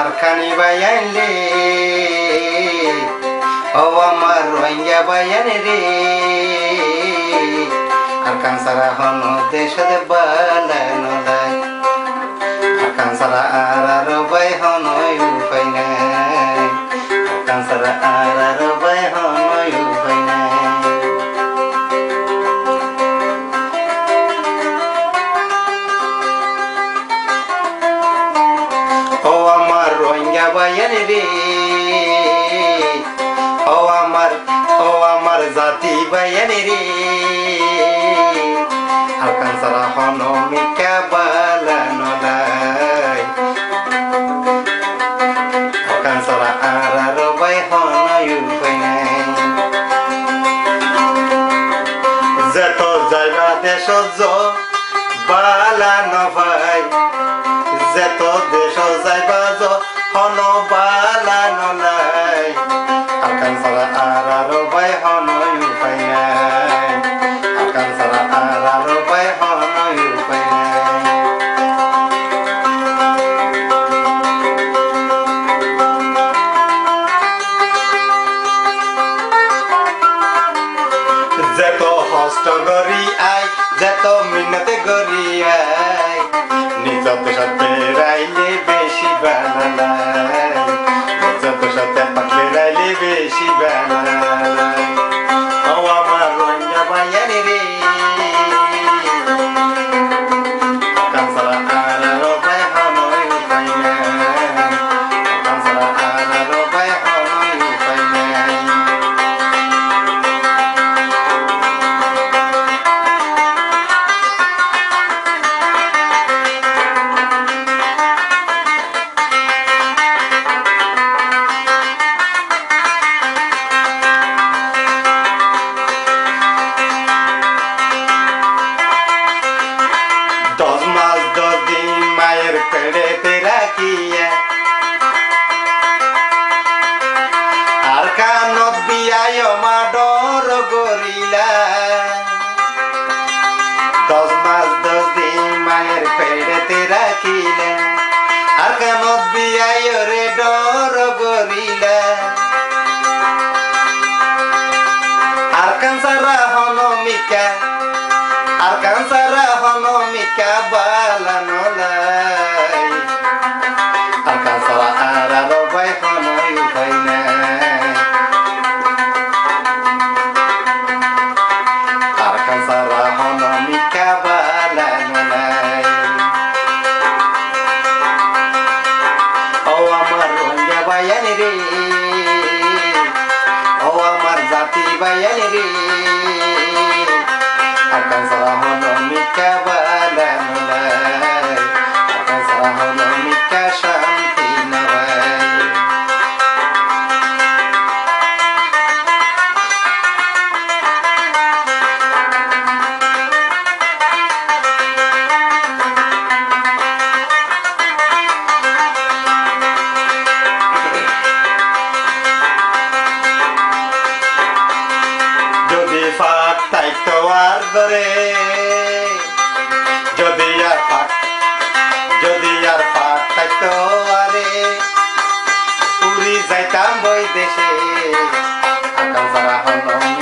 আর খানি বাইয়াইলে ও আমার রোহিঙ্গা বাইয়ান রে আর কানসারা হন দেশ বালানো লাই আর কানসারা আর বাই হন উপায় নাই কানসারা আর বাই হন উপায় নাই ও আমার রোহিঙ্গা বাইয়ান রে ও আমার জাতি বাইয়ান রে আর কানসারা হন মিকা বালানো লাই আর কানসারা আর বাই হন উপায় নাই যত যাইবা দেশ বালানো ভাই যেত দেশ যাইবা হন বালানো নাই আর কানসারা আর বাই হন উপায় নাই আর কানসারা আর বাই হন উপায় নাই যেত হস্ত গরি আই যেত মিনতে গরি আই নিজ দেশতে রাইলে বেশি বানালাই নিজ দেশতে পাকলে রাইলে বেশি বানালাই ও আমার রোহিঙ্গা বাইয়ান রে কানসারা আর বাই হন উপায় নাই কানসারা আর বাই হন উপায় নাই মায়ের পেড়েতে রাখিয়া আর কানত বিয়ায় মা ডর গরিলা 10 মাস 10 দিন মায়ের পেড়েতে রাখিলা আর কানত বিয়ায় রে ডর গরিলা আর কানসারা হন মিকা আর কানসারা হন মিকা বালানো লাই আর কানসারা আর বাই হন উপায় নাই আর কানসারা হন মিকা বালানো লাই ও আমার রোহিঙ্গা বাইয়ান রে ও আমার জাতি বাইয়ান রে আর কানসারা হন মিকা বালানো লাই আর কানসারা হন মিকা শান্তি নাই যদি ফাঁক থাকতো আর ধরে যদি আর ফাঁক থাকতো আরে উড়ি যাইতাম বই দেশে আর কানসারা হন